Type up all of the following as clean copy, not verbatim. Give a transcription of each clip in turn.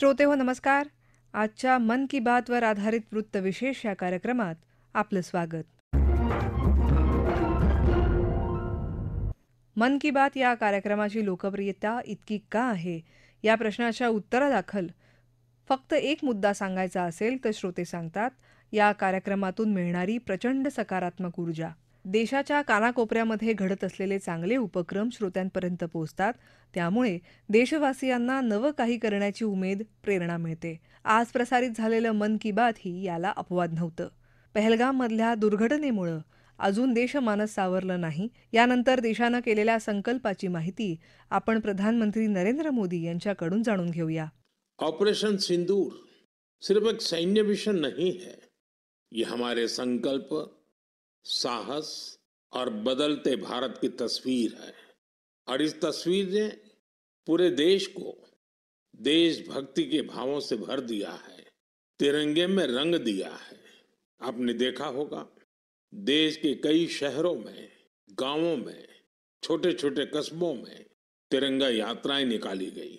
श्रोते हो नमस्कार. आजच्या मन की बातवर आधारित वृत्तविशेष या कार्यक्रमात आपलं स्वागत. मन की बात या कार्यक्रमाची लोकप्रियता इतकी का आहे या प्रश्नाच्या उत्तरादाखल फक्त एक मुद्दा सांगायचा असेल तर श्रोते सांगतात या कार्यक्रमातून मिळणारी प्रचंड सकारात्मक ऊर्जा. देशाच्या कानाकोपऱ्यामध्ये घडत असलेले चांगले उपक्रम श्रोत्यांपर्यंत पोहोचतात. त्यामुळे देशवासियांना नवं काही करण्याची उमेद, प्रेरणा मिळते. आज प्रसारित झालेलं मन की बात ही याला अपवाद नव्हतं. पहलगाममधल्या दुर्घटनेमुळं अजून देशमानस सावरलं नाही. यानंतर देशानं केलेल्या संकल्पाची माहिती आपण प्रधानमंत्री नरेंद्र मोदी यांच्याकडून जाणून घेऊया. ऑपरेशन सिंदूर सिर्फ एक सैन्य मिशन नहीं है, ये हमारे संकल्प, साहस और बदलते भारत की तस्वीर है। और इस तस्वीर ने पूरे देश को देशभक्ति के भावों से भर दिया है, तिरंगे में रंग दिया है। आपने देखा होगा देश के कई शहरों में, गांवों में, छोटे छोटे कस्बों में तिरंगा यात्राएं निकाली गई।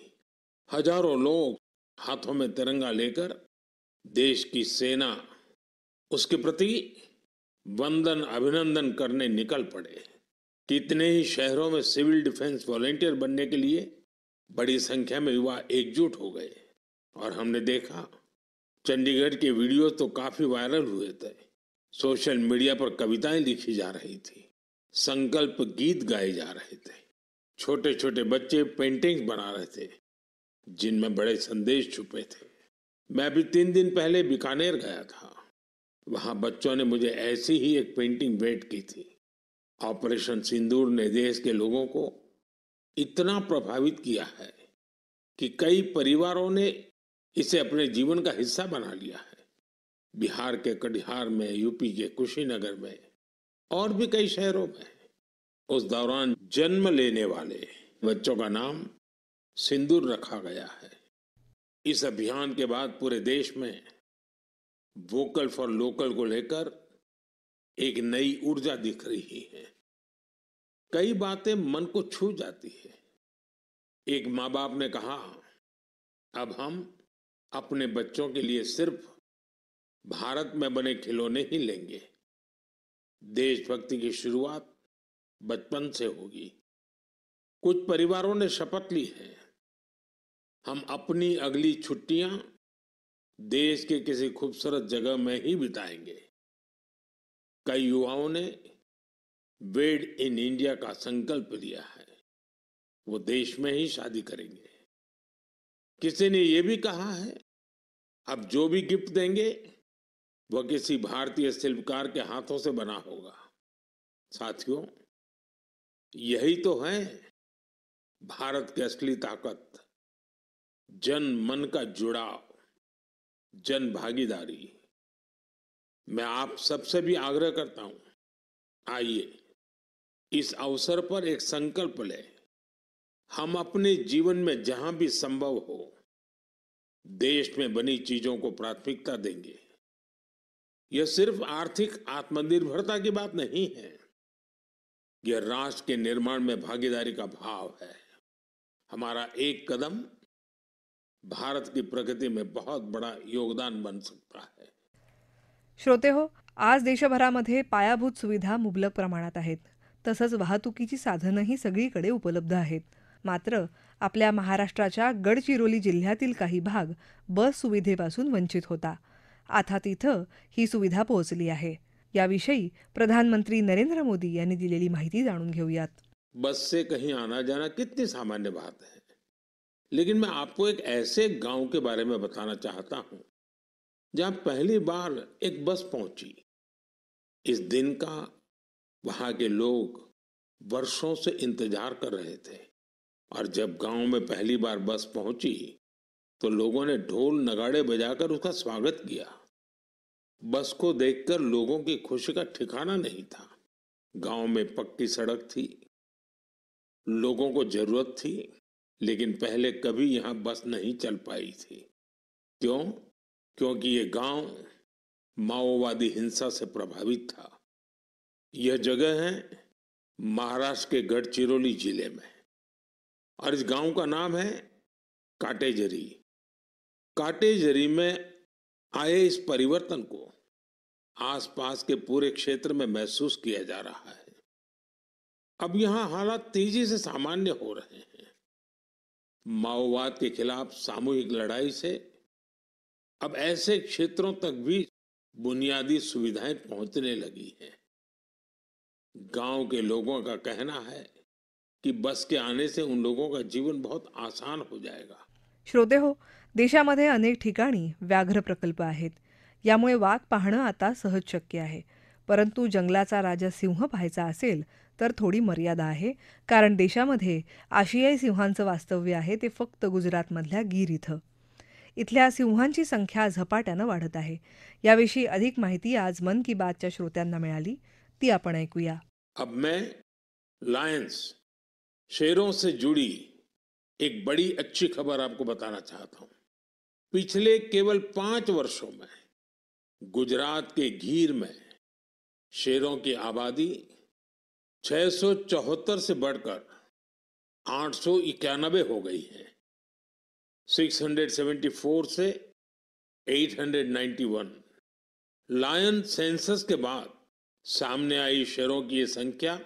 हजारों लोग हाथों में तिरंगा लेकर देश की सेना, उसके प्रति वंदन अभिनंदन करने निकल पड़े। कितने ही शहरों में सिविल डिफेंस वॉलेंटियर बनने के लिए बड़ी संख्या में युवा एकजुट हो गए। और हमने देखा चंडीगढ़ के वीडियो तो काफी वायरल हुए थे। सोशल मीडिया पर कविताएं लिखी जा रही थी, संकल्प गीत गाए जा रहे थे, छोटे छोटे बच्चे पेंटिंग्स बना रहे थे जिनमें बड़े संदेश छुपे थे। मैं अभी 3 दिन पहले बीकानेर गया था। वहां बच्चों ने मुझे ऐसी ही एक पेंटिंग भेंट की थी। ऑपरेशन सिंदूर ने देश के लोगों को इतना प्रभावित किया है कि कई परिवारों ने इसे अपने जीवन का हिस्सा बना लिया है। बिहार के कटिहार में, यूपी के कुशीनगर में और भी कई शहरों में उस दौरान जन्म लेने वाले बच्चों का नाम सिंदूर रखा गया है। इस अभियान के बाद पूरे देश में वोकल फॉर लोकल को लेकर एक नई ऊर्जा दिख रही है। कई बातें मन को छू जाती है। एक माँ बाप ने कहा, अब हम अपने बच्चों के लिए सिर्फ भारत में बने खिलौने ही लेंगे। देशभक्ति की शुरुआत बचपन से होगी। कुछ परिवारों ने शपथ ली है, हम अपनी अगली छुट्टियां देश के किसी खूबसूरत जगह में ही बिताएंगे। कई युवाओं ने वेड इन इंडिया का संकल्प लिया है, वो देश में ही शादी करेंगे। किसी ने ये भी कहा है, अब जो भी गिफ्ट देंगे वह किसी भारतीय शिल्पकार के हाथों से बना होगा। साथियों, यही तो है भारत की असली ताकत, जन मन का जुड़ाव, जन भागीदारी। मैं आप सबसे भी आग्रह करता हूं, आइए इस अवसर पर एक संकल्प लें। हम अपने जीवन में जहां भी संभव हो देश में बनी चीजों को प्राथमिकता देंगे। यह सिर्फ आर्थिक आत्मनिर्भरता की बात नहीं है, यह राष्ट्र के निर्माण में भागीदारी का भाव है। हमारा एक कदम भारत की प्रगति में बहुत बड़ा योगदान बन सकता है। श्रोते हो, आज देशभरामध्ये पायाभूत सुविधा मुबलक प्रमाणात आहेत. तसंच वाहतुकीची साधनंही सगळीकडे उपलब्ध आहेत. मात्र आपल्या महाराष्ट्राच्या गडचिरोली जिल्ह्यातील काही भाग बस सुविधेपासून वंचित होता. आता तिथं ही सुविधा पोहोचली आहे. याविषयी प्रधानमंत्री नरेंद्र मोदी यांनी दिलेली माहिती जाणून घेऊयात. बस से कहीं आना जाना कितनी सामान्य बात है, लेकिन मैं आपको एक ऐसे गांव के बारे में बताना चाहता हूं जहां पहली बार एक बस पहुंची। इस दिन का वहां के लोग वर्षों से इंतजार कर रहे थे और जब गांव में पहली बार बस पहुंची तो लोगों ने ढोल नगाड़े बजाकर उसका स्वागत किया। बस को देखकर लोगों की खुशी का ठिकाना नहीं था। गांव में पक्की सड़क थी, लोगों को जरूरत थी, लेकिन पहले कभी यहां बस नहीं चल पाई थी। क्यों? क्योंकि ये गांव माओवादी हिंसा से प्रभावित था। यह जगह है महाराष्ट्र के गढ़चिरौली जिले में और इस गांव का नाम है काटेजरी। काटेजरी में आए इस परिवर्तन को आसपास के पूरे क्षेत्र में महसूस किया जा रहा है। अब यहाँ हालात तेजी से सामान्य हो रहे हैं। माओवाद के खिलाफ सामूहिक लड़ाई से अब ऐसे क्षेत्रों तक भी बुनियादी सुविधाएं पहुंचने लगी हैं। गांव के लोगों का कहना है की बस के आने से उन लोगों का जीवन बहुत आसान हो जाएगा। श्रोते हो, देशामध्ये अनेक ठिकाणी व्याघ्र प्रकल्प आहेत. यामुळे वाघ पाहणं आता सहज शक्य आहे. परंतु जंगलाचा राजा सिंह पाहायचा असेल तर थोडी मर्यादा आहे. कारण देशामध्ये आशियाई सिंहांचं वास्तव्य आहे ते फक्त गुजरातमधल्या गीर इथं. इथल्या सिंहांची संख्या झपाट्यानं वाढत आहे. याविषयी अधिक माहिती आज मन की बातच्या श्रोत्यांना मिळाली. ती आपण ऐकूया. अब मैं लायंस शेरों से जुड़ी एक बड़ी अच्छी खबर आपको बताना चाहता हूं। पिछले केवल 5 वर्षों में गुजरात के गीर में शेरों की आबादी 674 से बढ़कर 891 हो गई है। 674 से 891। लायन सेंसस के बाद सामने आई शेरों की ये संख्या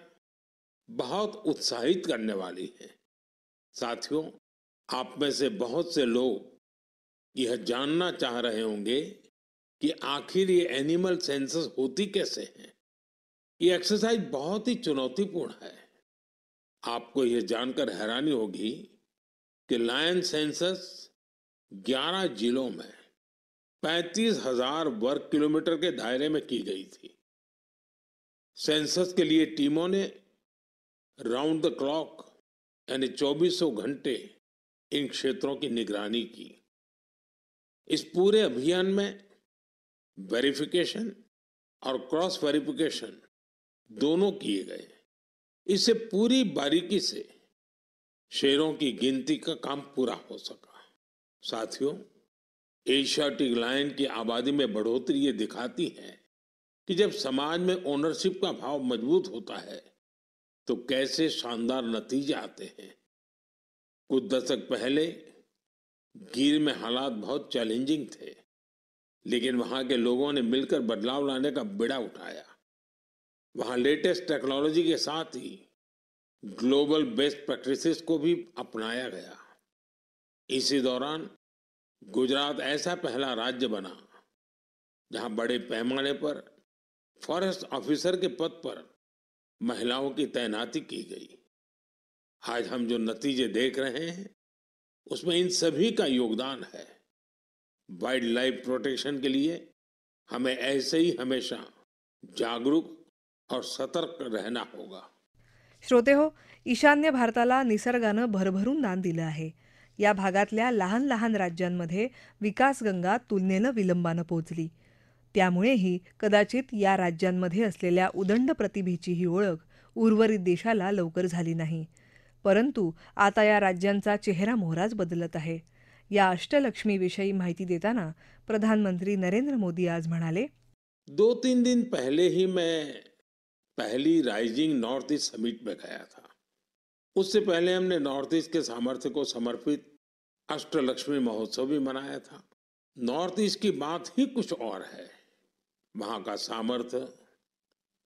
बहुत उत्साहित करने वाली है। साथियों, आप में से बहुत से लोग यह जानना चाह रहे होंगे कि आखिर ये एनिमल सेंसस होती कैसे है। ये एक्सरसाइज बहुत ही चुनौतीपूर्ण है। आपको यह जानकर हैरानी होगी कि लायन सेंसस 11 जिलों में 35,000 वर्ग किलोमीटर के दायरे में की गई थी। सेंसस के लिए टीमों ने राउंड द क्लॉक यानी 2400 घंटे इन क्षेत्रों की निगरानी की। इस पूरे अभियान में वेरिफिकेशन और क्रॉस वेरिफिकेशन दोनों किए गए। इससे पूरी बारीकी से शेरों की गिनती का काम पूरा हो सका। साथियों, एशियाटिक लायन की आबादी में बढ़ोतरी ये दिखाती है कि जब समाज में ओनरशिप का भाव मजबूत होता है तो कैसे शानदार नतीजे आते हैं। कुछ दशक पहले गीर में हालात बहुत चैलेंजिंग थे, लेकिन वहां के लोगों ने मिलकर बदलाव लाने का बीड़ा उठाया। वहां लेटेस्ट टेक्नोलॉजी के साथ ही ग्लोबल बेस्ट प्रैक्टिसेस को भी अपनाया गया। इसी दौरान गुजरात ऐसा पहला राज्य बना जहां बड़े पैमाने पर फॉरेस्ट ऑफिसर के पद पर महिलाओं की तैनाती की गई। आज हम जो नतीजे देख रहे हैं उसमें इन सभी का योगदान है। वाइल्ड लाइफ प्रोटेक्शन के लिए हमें ऐसे ही हमेशा जागरूक और सतर्क रहना होगा। श्रोते हो, ईशान्य भारताला निसर्गानं भरभरून दान दिलं आहे. या भागातल्या लहान लहान राज्यांमध्ये विकासगंगा तुलनेनं विलंबानं पोचली. त्यामुळेही कदाचित या राज्यांमध्ये असलेल्या उदंड प्रतिभेची ही ओळख उर्वरित देशाला लवकर झाली नाही. परंतु आता या राज्यांचा चेहरा मोहराच बदलत आहे. या अष्टलक्ष्मीविषयी माहिती देताना प्रधानमंत्री नरेंद्र मोदी आज म्हणाले, 2-3 दिन पहले ही मैं पहली राइजिंग नॉर्थ ईस्ट समिट में गया था। उससे पहले हमने नॉर्थ ईस्ट के सामर्थ्य को समर्पित अष्टलक्ष्मी महोत्सव भी मनाया था। नॉर्थ ईस्ट की बात ही कुछ और है। वहां का सामर्थ्य,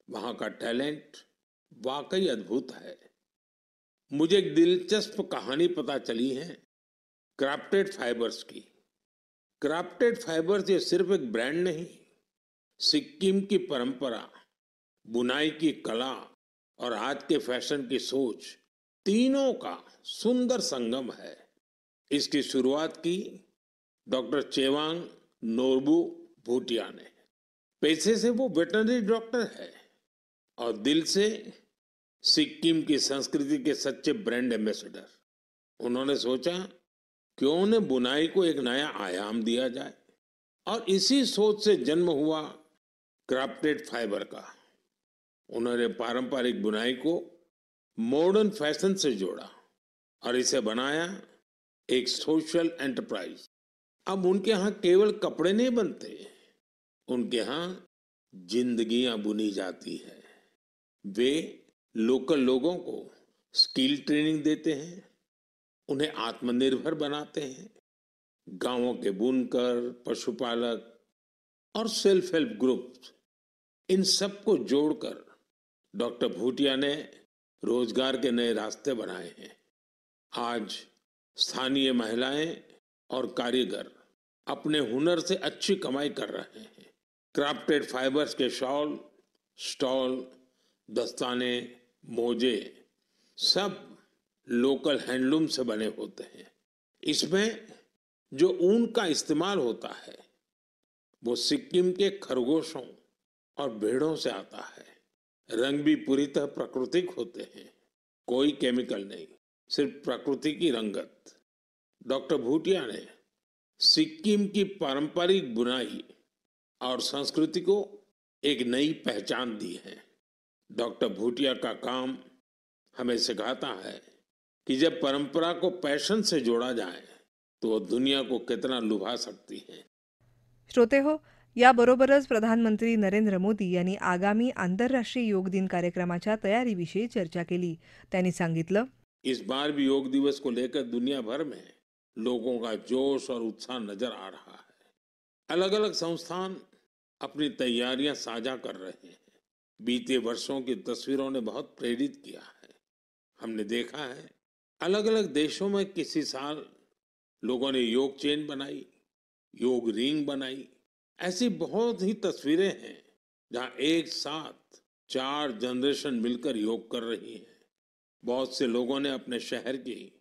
वहां का टैलेंट वाकई अद्भुत है। मुझे एक दिलचस्प कहानी पता चली है क्राफ्टेड फाइबर्स की। क्राफ्टेड फाइबर्स ये सिर्फ एक ब्रांड नहीं, सिक्किम की परंपरा, बुनाई की कला और आज के फैशन की सोच, तीनों का सुंदर संगम है। इसकी शुरुआत की डॉक्टर चेवांग नोरबू भूटिया ने। पैसे से वो वेटरनरी डॉक्टर है और दिल से सिक्किम की संस्कृति के सच्चे ब्रांड एम्बेसडर। उन्होंने सोचा क्यों न बुनाई को एक नया आयाम दिया जाए और इसी सोच से जन्म हुआ क्राफ्टेड फाइबर का। उन्होंने पारंपरिक बुनाई को मॉडर्न फैशन से जोड़ा और इसे बनाया एक सोशल एंटरप्राइज। अब उनके यहाँ केवल कपड़े नहीं बनते, उनके यहाँ जिंदगियां बुनी जाती है। वे लोकल लोगों को स्किल ट्रेनिंग देते हैं, उन्हें आत्मनिर्भर बनाते हैं गांवों के बुनकर, पशुपालक और सेल्फ हेल्प ग्रुप, इन सबको जोड़कर डॉक्टर भूटिया ने रोजगार के नए रास्ते बनाए हैं। आज स्थानीय महिलाएं और कारीगर अपने हुनर से अच्छी कमाई कर रहे हैं। क्राफ्टेड फाइबर्स के शॉल, स्टॉल, दस्ताने, मोजे सब लोकल हैंडलूम से बने होते हैं। इसमें जो ऊन का इस्तेमाल होता है वो सिक्किम के खरगोशों और भेड़ों से आता है। रंग भी पूरी तरह प्राकृतिक होते हैं, कोई केमिकल नहीं, सिर्फ प्रकृति की रंगत। डॉक्टर भूटिया ने सिक्किम की पारंपरिक बुनाई और संस्कृति को एक नई पहचान दी है। डॉक्टर भूटिया का काम हमें सिखाता है कि जब परंपरा को पैशन से जोड़ा जाए तो वो दुनिया को कितना लुभा सकती है। श्रोते हो, याबरोबरच प्रधानमंत्री नरेंद्र मोदी यांनी आगामी आंतरराष्ट्रीय योग दिन कार्यक्रमाच्या तयारीविषयी चर्चा केली. त्यांनी सांगितलं, इस बार भी योग दिवस को लेकर दुनिया भर में लोगों का जोश और उत्साह नजर आ रहा है। अलग अलग संस्थान अपनी तैयारियां साझा कर रहे हैं। बीते वर्षों की तस्वीरों ने बहुत प्रेरित किया है। हमने देखा है अलग अलग देशों में किसी साल लोगों ने योग चेन बनाई, योग रिंग बनाई। ऐसी बहुत ही तस्वीरें हैं जहां एक साथ 4 जनरेशन मिलकर योग कर रही हैं। बहुत से लोगों ने अपने शहर की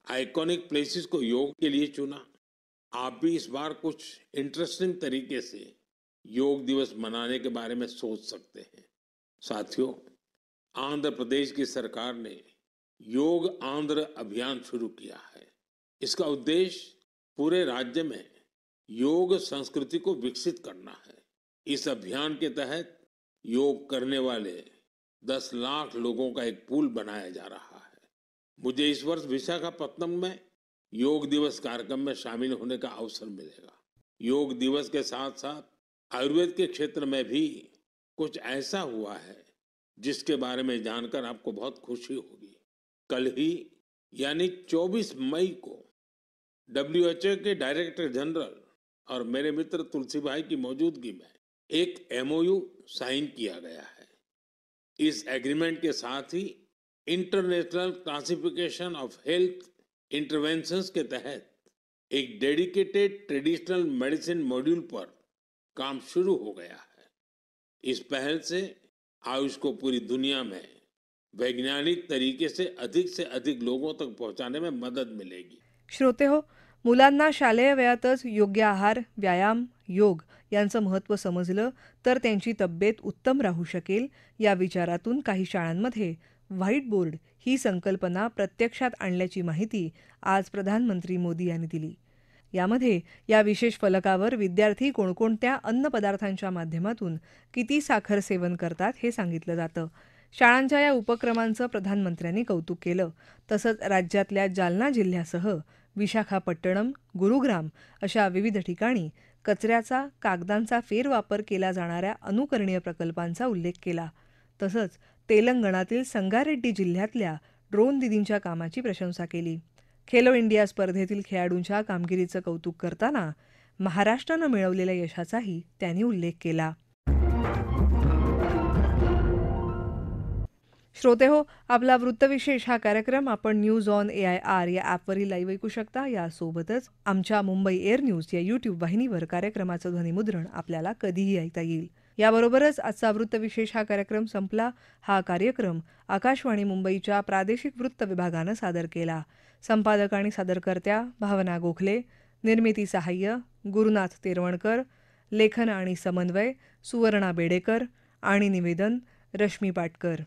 आइकॉनिक प्लेसेस को योग के लिए चुना। आप भी इस बार कुछ इंटरेस्टिंग तरीके से योग दिवस मनाने के बारे में सोच सकते हैं। साथियों, आंध्र प्रदेश की सरकार ने योग आंध्र अभियान शुरू किया है। इसका उद्देश्य पूरे राज्य में योग संस्कृति को विकसित करना है। इस अभियान के तहत योग करने वाले 10 लाख लोगों का एक पूल बनाया जा रहा है। मुझे इस वर्ष विशाखापत्तनम में योग दिवस कार्यक्रम में शामिल होने का अवसर मिलेगा। योग दिवस के साथ साथ आयुर्वेद के क्षेत्र में भी कुछ ऐसा हुआ है जिसके बारे में जानकर आपको बहुत खुशी होगी। कल ही यानी 24 मई को WHO के डायरेक्टर जनरल और मेरे मित्र तुलसी भाई की मौजूदगी में एक MOU साइन किया गया है। इस एग्रीमेंट के साथ ही international classification of health interventions के तहत एक डेडिकेटेड ट्रेडिशनल मेडिसिन मॉड्यूल पर काम शुरू हो गया है। इस पहल से आयुष को पूरी दुनिया में वैज्ञानिक तरीके से अधिक लोगों तक पहुंचाने में मदद मिलेगी। श्रोते हो, मुलांना शालेय वयातच योग्य आहार, व्यायाम, योग यांचं महत्त्व समजलं तर त्यांची तब्येत उत्तम राहू शकेल. या विचारातून काही शाळांमध्ये व्हाईट बोर्ड ही संकल्पना प्रत्यक्षात आणल्याची माहिती आज प्रधानमंत्री मोदी यांनी दिली. यामध्ये या विशेष फलकावर विद्यार्थी कोणकोणत्या अन्नपदार्थांच्या माध्यमातून किती साखर सेवन करतात हे सांगितलं जातं. शाळांच्या या उपक्रमांचं प्रधानमंत्र्यांनी कौतुक केलं. तसंच राज्यातल्या जालना जिल्ह्यासह विशाखापट्टणम, गुरुग्राम अशा विविध ठिकाणी कचऱ्याचा, कागदांचा फेरवापर केला जाणाऱ्या अनुकरणीय प्रकल्पांचा उल्लेख केला. तसंच तेलंगणातील संगारेड्डी जिल्ह्यातल्या ड्रोन दीदींच्या कामाची प्रशंसा केली. खेलो इंडिया स्पर्धेतील खेळाडूंच्या कामगिरीचं कौतुक करताना महाराष्ट्रानं मिळवलेल्या यशाचाही त्यांनी उल्लेख केला. श्रोते हो, आपला वृत्तविशेष हा कार्यक्रम आपण न्यूज ऑन AIR या ॲपवरील लाईव्ह ऐकू शकता. यासोबतच आमच्या मुंबई एअर न्यूज या यूट्यूब वाहिनीवर कार्यक्रमाचं ध्वनिमुद्रण आपल्याला कधीही ऐकता येईल. याबरोबरच आजचा वृत्तविशेष हा कार्यक्रम संपला. हा कार्यक्रम आकाशवाणी मुंबईच्या प्रादेशिक वृत्त विभागानं सादर केला. संपादक आणि सादरकर्त्या भावना गोखले, निर्मिती सहाय्य गुरुनाथ तेरवणकर, लेखन आणि समन्वय सुवर्णा बेडेकर आणि निवेदन रश्मी पाटकर.